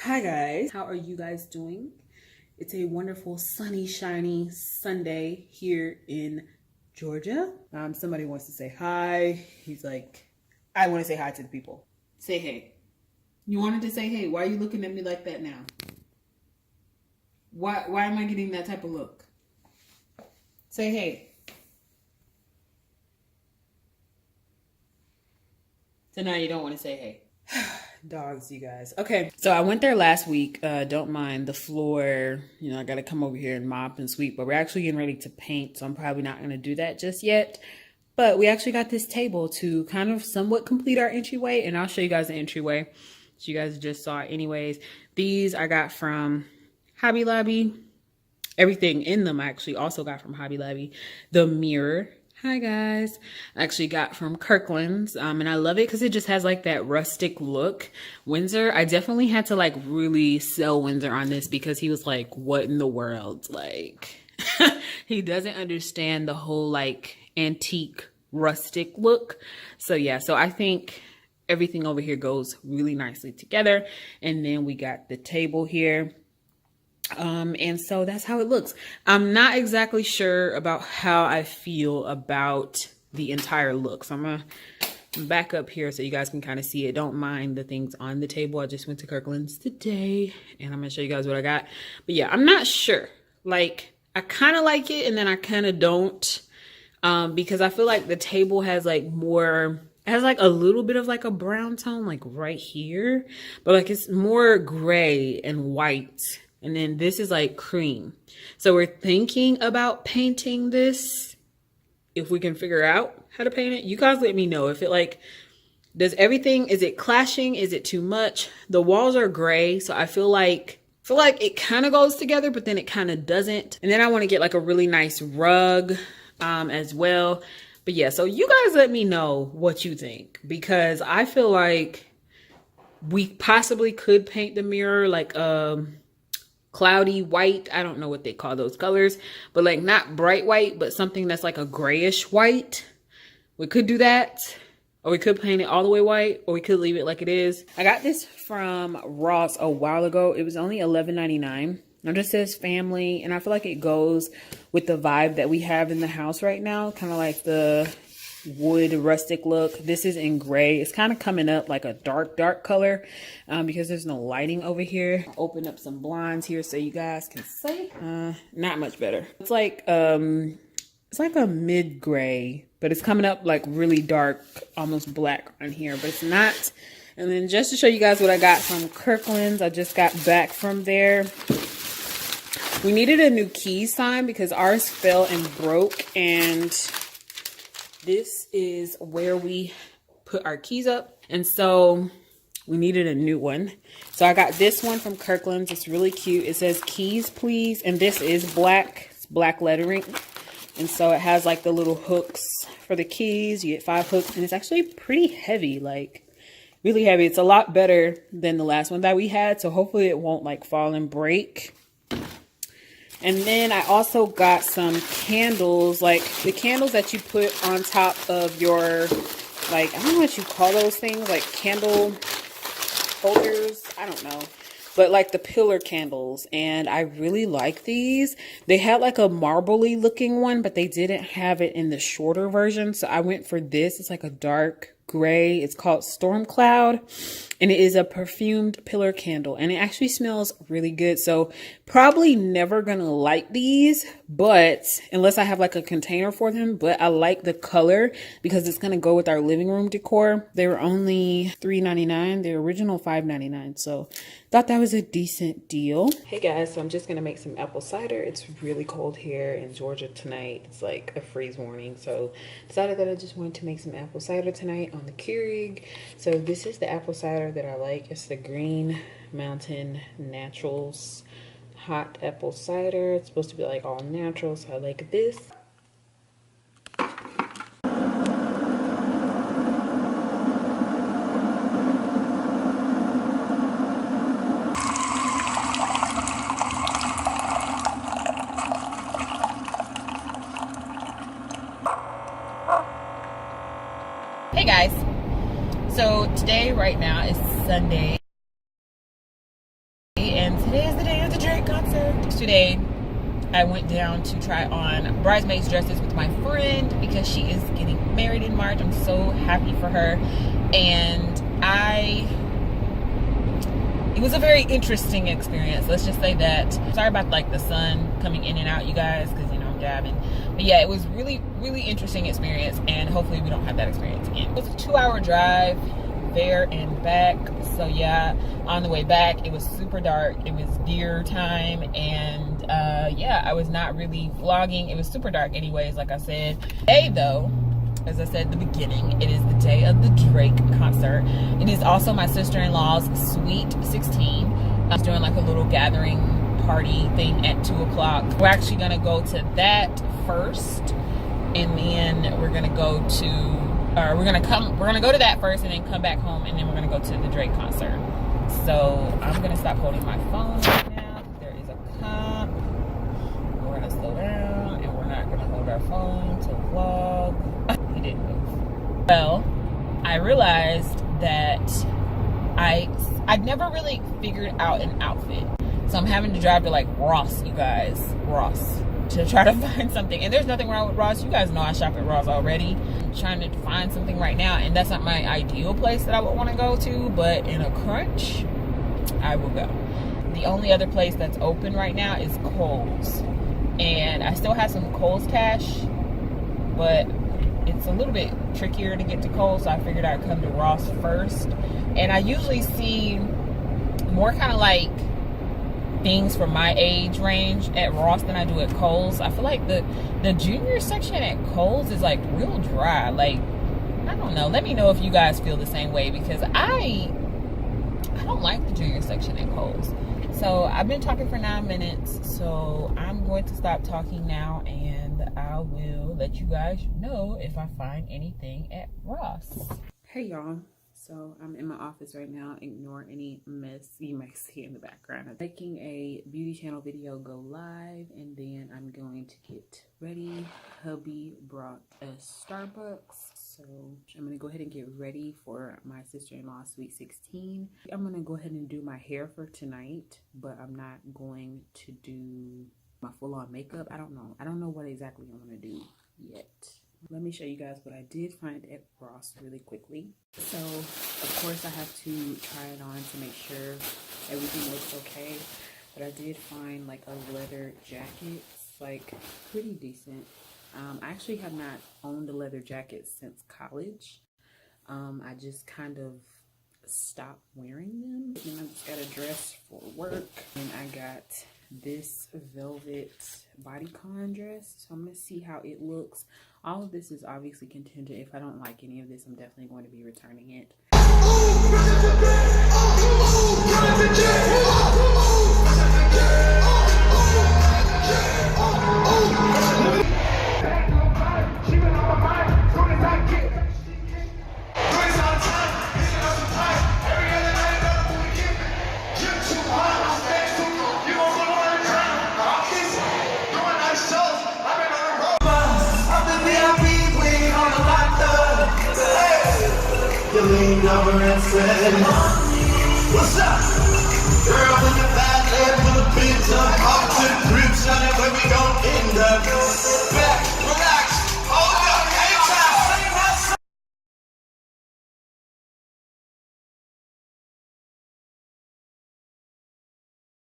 Hi guys, how are you guys doing? It's a wonderful sunny shiny Sunday here in Georgia. Somebody wants to say hi. He's like, I want to say hi to the people. Say hey. You wanted to say hey. Why are you looking at me like that now? Why am I getting that type of look? Say hey. So now you don't want to say hey. Dogs, you guys. Okay, so I went there last week. Don't mind the floor. You know, I got to come over here and mop and sweep, but we're actually getting ready to paint, so I'm probably not going to do that just yet. But we actually got this table to kind of somewhat complete our entryway, and I'll show you guys the entryway. So you guys just saw it anyways. These I got from Hobby Lobby. Everything in them I actually also got from Hobby Lobby. The mirror. Hi guys, I actually got from Kirkland's, and I love it because it just has like that rustic look. Windsor, I definitely had to like really sell Windsor on this because he was like, what in the world? Like, he doesn't understand the whole like antique rustic look. So yeah, so I think everything over here goes really nicely together. And then we got the table here. And so that's how it looks. I'm not exactly sure about how I feel about the entire look. So I'm gonna back up here so you guys can kind of see it. Don't mind the things on the table. I just went to Kirkland's today and I'm gonna show you guys what I got. But yeah, I'm not sure. Like, I kind of like it and then I kind of don't, because I feel like the table has like more, it has like a little bit of like a brown tone, like right here, but like it's more gray and white. And then this is like cream. So we're thinking about painting this. If we can figure out how to paint it, you guys let me know. If it like, does everything, is it clashing? Is it too much? The walls are gray. So I feel like it kind of goes together, but then it kind of doesn't. And then I want to get like a really nice rug as well. But yeah, so you guys let me know what you think, because I feel like we possibly could paint the mirror like cloudy white. I don't know what they call those colors, but like not bright white, but something that's like a grayish white. We could do that, or we could paint it all the way white, or we could leave it like it is. I got this from Ross a while ago. It was only $11.99. It just says family, and I feel like it goes with the vibe that we have in the house right now, kind of like the wood rustic look. This is in gray. It's kind of coming up like a dark color because there's no lighting over here. I'll open up some blinds here so you guys can see. Not much better. It's like a mid gray, but it's coming up like really dark, almost black on here, but it's not. And then just to show you guys what I got from Kirkland's, I just got back from there. We needed a new key sign because ours fell and broke, and this is where we put our keys up. And so we needed a new one. So I got this one from Kirkland's. It's really cute. It says keys, please. And this is black. It's black lettering. And so it has like the little hooks for the keys. You get 5 hooks. And it's actually pretty heavy. Like really heavy. It's a lot better than the last one that we had. So hopefully it won't like fall and break. And then I also got some candles, like the candles that you put on top of your, like, I don't know what you call those things, like candle holders, I don't know. But like the pillar candles, and I really like these. They had like a marbly looking one, but they didn't have it in the shorter version. So I went for this. It's like a dark gray. It's called Storm Cloud, and it is a perfumed pillar candle, and it actually smells really good. So probably never gonna light these, but unless I have like a container for them. But I like the color because it's gonna go with our living room decor. They were only $3.99. The original $5.99. So thought that was a decent deal. Hey guys, so I'm just gonna make some apple cider. It's really cold here in Georgia tonight. It's like a freeze warning, so decided that I just wanted to make some apple cider tonight on the Keurig. So this is the apple cider that I like. It's the Green Mountain Naturals hot apple cider. It's supposed to be like all natural, so I like this. Hey guys, so today right now is Sunday. and today is the day of the Drake concert. Today, I went down to try on bridesmaids dresses with my friend because she is getting married in March. I'm so happy for her. And it was a very interesting experience. Let's just say that. Sorry about like the sun coming in and out, you guys, because, you know, I'm dabbing. But yeah, it was really, really interesting experience. And hopefully we don't have that experience again. It was a 2-hour drive there and back. So yeah, on the way back, it was super dark. It was deer time. And yeah, I was not really vlogging. It was super dark anyways, like I said. Today though, as I said at the beginning, it is the day of the Drake concert. It is also my sister-in-law's sweet 16. I was doing like a little gathering party thing at 2 o'clock. We're actually gonna go to that first, and then we're gonna go to, we're gonna go to that first, and then come back home, and then we're gonna go to the Drake concert. So I'm gonna stop holding my phone right now. There is a cop. We're gonna slow down, and we're not gonna hold our phone to vlog. He didn't move. Well, I realized that I'd never really figured out an outfit. So I'm having to drive to like Ross, you guys. Ross. To try to find something. And there's nothing wrong with Ross. You guys know I shop at Ross already. I'm trying to find something right now. And that's not my ideal place that I would want to go to. But in a crunch, I will go. The only other place that's open right now is Kohl's. And I still have some Kohl's cash. But it's a little bit trickier to get to Kohl's. So I figured I'd come to Ross first. And I usually see more kind of like things for my age range at Ross than I do at Kohl's. I feel like the junior section at Kohl's is like real dry. Like, I don't know. Let me know if you guys feel the same way, because I don't like the junior section at Kohl's. So I've been talking for 9 minutes, so I'm going to stop talking now, and I will let you guys know if I find anything at Ross. Hey y'all. So I'm in my office right now. Ignore any mess you might see in the background. I'm making a beauty channel video go live, and then I'm going to get ready. Hubby brought a Starbucks, so I'm gonna go ahead and get ready for my sister-in-law's sweet 16. I'm gonna go ahead and do my hair for tonight, but I'm not going to do my full-on makeup. I don't know what exactly I'm gonna do yet. Let me show you guys what I did find at Ross really quickly. So, of course, I have to try it on to make sure everything looks okay. But I did find like a leather jacket. It's like pretty decent. I actually have not owned a leather jacket since college. I just kind of stopped wearing them. And I just got a dress for work. And I got this velvet bodycon dress. So I'm going to see how it looks. All of this is obviously contingent. If I don't like any of this, I'm definitely going to be returning it. You leaned over and said, what's up?